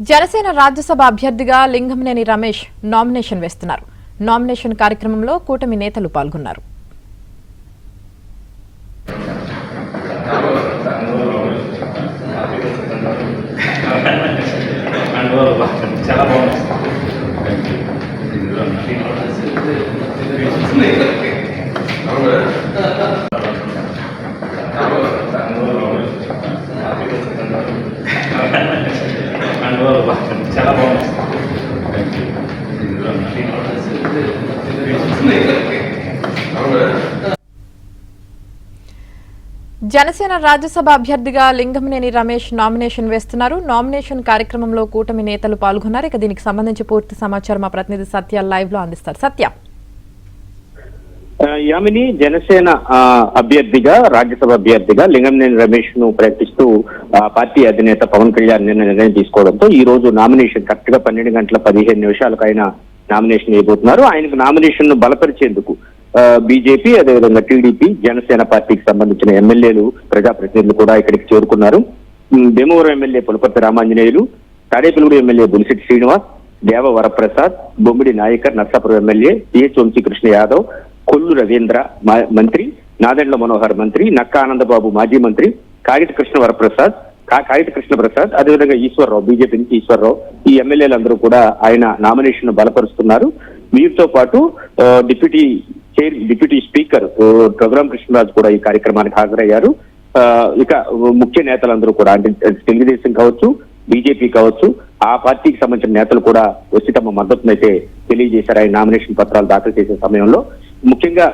జనసేన రాజ్యసభ అభ్యర్థిగా లింగంనేని రమేష్ నామినేషన్ వేస్తున్నారు. నామినేషన్ కార్యక్రమంలో కూటమి నేతలు పాల్గొన్నారు. చాలా బాగుంది. జనసేన రాజ్యసభ అభ్యర్థిగా లింగంనేని రమేష్ నామినేషన్ వేస్తున్నారు. నామినేషన్ కార్యక్రమంలో కూటమి నేతలు పాల్గొన్నారు. ఇక దీనికి సంబంధించి పూర్తి సమాచారం మా ప్రతినిధి సత్య లైవ్ లో అందిస్తారు. సత్య. యామిని, జనసేన అభ్యర్థిగా రాజ్యసభ అభ్యర్థిగా లింగంనేని రమేష్ ను ప్రకటిస్తూ పార్టీ అధినేత పవన్ కళ్యాణ్ నిర్ణయం తీసుకోవడంతో ఈ రోజు నామినేషన్ కరెక్ట్ గా 12:15 ఆయన నామినేషన్ వేయబోతున్నారు. ఆయనకు నామినేషన్ ను బలపరిచేందుకు బీజేపీ, అదేవిధంగా టీడీపీ, జనసేన పార్టీకి సంబంధించిన ఎమ్మెల్యేలు, ప్రజాప్రతినిధులు కూడా ఇక్కడికి చేరుకున్నారు. భీమవరం ఎమ్మెల్యే పులపర్తి రామాంజనేయులు, తాడేపల్లిగూడెం ఎమ్మెల్యే బులిశెట్టి శ్రీనివాస్, దేవ వరప్రసాద్, బొమ్మిడి నాయకర్, నర్సాపురం ఎమ్మెల్యే సిహెచ్ వంశీకృష్ణ యాదవ్, కొల్లు రవీంద్ర మంత్రి, నాదెండ్ల మనోహర్ మంత్రి, నక్కా ఆనందబాబు మాజీ మంత్రి, కాగిత కృష్ణ ప్రసాద్, అదేవిధంగా ఈశ్వరరావు, బీజేపీ నుంచి ఈశ్వరరావు, ఈ ఎమ్మెల్యేలందరూ కూడా ఆయన నామినేషన్ బలపరుస్తున్నారు. వీరితో పాటు డిప్యూటీ స్పీకర్ రఘురామ కృష్ణరాజు కూడా ఈ కార్యక్రమానికి హాజరయ్యారు. ఇక ముఖ్య నేతలందరూ కూడా అంటే తెలుగుదేశం కావచ్చు, బీజేపీ కావచ్చు, ఆ పార్టీకి సంబంధించిన నేతలు కూడా వచ్చి తమ మద్దతునైతే తెలియజేశారు ఆయన నామినేషన్ పత్రాలు దాఖలు చేసే సమయంలో. ముఖ్యంగా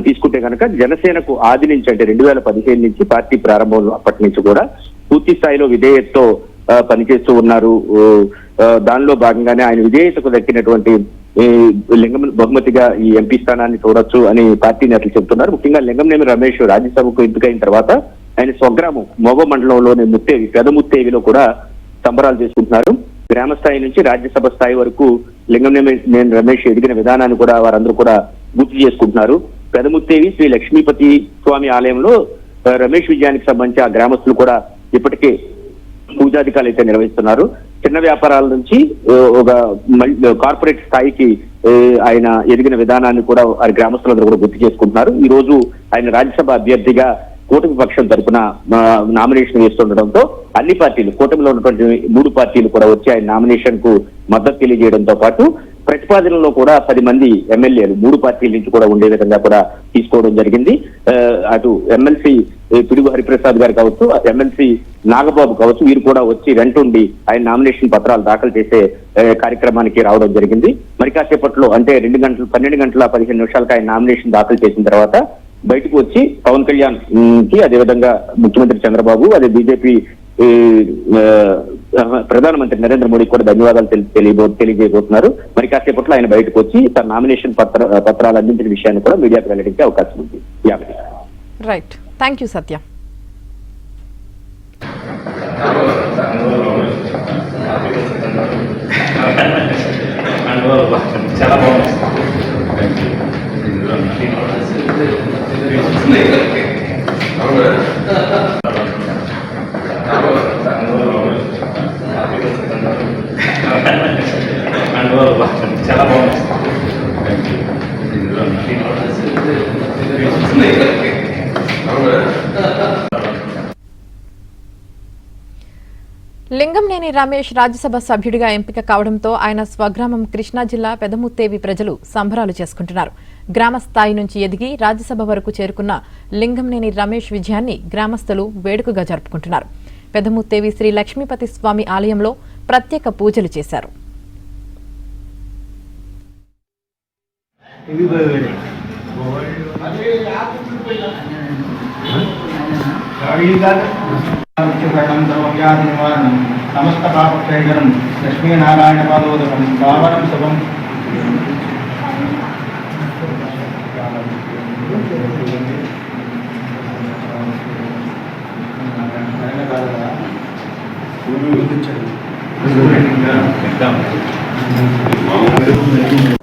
తీసుకుంటే కనుక జనసేనకు ఆది నుంచి అంటే 2015 నుంచి పార్టీ ప్రారంభంలో అప్పటి నుంచి కూడా పూర్తి స్థాయిలో విధేయతతో పనిచేస్తూ ఉన్నారు. దానిలో భాగంగానే ఆయన విధేయతకు దక్కినటువంటి బహుమతిగా ఈ ఎంపీ స్థానాన్ని చూడొచ్చు అని పార్టీ నేతలు చెబుతున్నారు. ముఖ్యంగా లింగంనేని రమేష్ రాజ్యసభకు ఎంపికైన తర్వాత ఆయన స్వగ్రామం మోగ మండలంలోని పెదముత్తేవిలో కూడా సంబరాలు చేసుకుంటున్నారు. గ్రామ స్థాయి నుంచి రాజ్యసభ స్థాయి వరకు లింగంనేని రమేష్ ఎదిగిన విధానాన్ని కూడా వారందరూ కూడా గుర్తు చేసుకుంటున్నారు. పెదముత్తేవి శ్రీ లక్ష్మీపతి స్వామి ఆలయంలో రమేష్ విజయానికి సంబంధించి ఆ గ్రామస్తులు కూడా ఇప్పటికే పూజాధికారులు అయితే నిర్వహిస్తున్నారు. చిన్న వ్యాపారాల నుంచి ఒక కార్పొరేట్ స్థాయికి ఆయన ఎదిగిన విధానాన్ని కూడా వారి గ్రామస్తులందరూ కూడా గుర్తు చేసుకుంటున్నారు. ఈ రోజు ఆయన రాజ్యసభ అభ్యర్థిగా కూటమి పక్షం తరఫున నామినేషన్ వేస్తుండటంతో అన్ని పార్టీలు, కూటమిలో ఉన్నటువంటి 3 పార్టీలు కూడా వచ్చి ఆయన నామినేషన్ కు మద్దతు తెలియజేయడంతో పాటు ప్రతిపాదనలో కూడా 10 మంది ఎమ్మెల్యేలు 3 పార్టీల నుంచి కూడా ఉండే విధంగా కూడా తీసుకోవడం జరిగింది. అటు ఎమ్మెల్సీ పిడుగు హరిప్రసాద్ గారు కావచ్చు, ఎమ్మెల్సీ నాగబాబు కావచ్చు, వీరు కూడా వచ్చి వెంటుండి ఆయన నామినేషన్ పత్రాలు దాఖలు చేసే కార్యక్రమానికి రావడం జరిగింది. మరి కాసేపట్లో అంటే 12:15 ఆయన నామినేషన్ దాఖలు చేసిన తర్వాత బయటకు వచ్చి పవన్ కళ్యాణ్ కి, అదేవిధంగా ముఖ్యమంత్రి చంద్రబాబు, అదే బీజేపీ ప్రధానమంత్రి నరేంద్ర మోడీకి కూడా ధన్యవాదాలు తెలియజేయబోతున్నారు. మరి కాసేపట్లో ఆయన బయటకు వచ్చి తన నామినేషన్ పత్రాలు అందించిన విషయాన్ని కూడా మీడియాకు వెల్లడించే అవకాశం ఉంది. రైట్, థ్యాంక్ యూ సత్య. చాలా బాగుంది. చాలా బాగుంది. లింగంనేని రమేష్ రాజ్యసభ సభ్యుడిగా ఎంపిక కావడంతో ఆయన స్వగ్రామం కృష్ణా జిల్లా పెదముత్తేవి ప్రజలు సంబరాలు చేసుకుంటున్నారు. గ్రామ స్థాయి నుంచి ఎదిగి రాజ్యసభ వరకు చేరుకున్న లింగంనేని రమేష్ విజయాన్ని గ్రామస్తులు వేడుకగా జరుపుకుంటున్నారు. పెదముత్తేవి శ్రీ లక్ష్మీపతి స్వామి ఆలయంలో ప్రత్యేక పూజలు చేశారు. సమస్త పాపక్షయకరం లక్ష్మీనారాయణ పాదోదకం పావనం శుభం.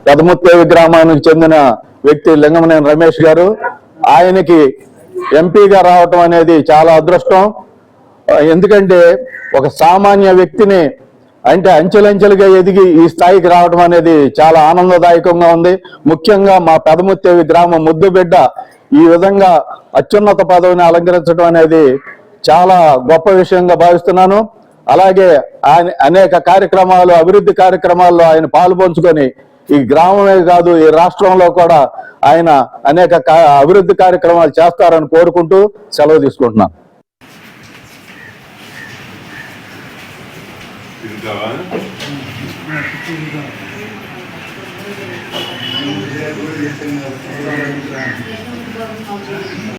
పెదముత్తేవి గ్రామానికి చెందిన వ్యక్తి లింగంనేని రమేష్ గారు. ఆయనకి ఎంపీగా రావటం అనేది చాలా అదృష్టం. ఎందుకంటే ఒక సామాన్య వ్యక్తిని అంటే అంచెలంచెలుగా ఎదిగి ఈ స్థాయికి రావడం అనేది చాలా ఆనందదాయకంగా ఉంది. ముఖ్యంగా మా పెదముత్తేవి గ్రామం ముద్దుబిడ్డ ఈ విధంగా అత్యున్నత పదవిని అలంకరించడం అనేది చాలా గొప్ప విషయంగా భావిస్తున్నాను. అలాగే ఆయన అనేక కార్యక్రమాలు, అభివృద్ధి కార్యక్రమాల్లో ఆయన పాలుపంచుకొని ఈ గ్రామమే కాదు ఈ రాష్ట్రంలో కూడా ఆయన అనేక అభివృద్ధి కార్యక్రమాలు చేస్తారని కోరుకుంటూ సెలవు తీసుకుంటున్నాను.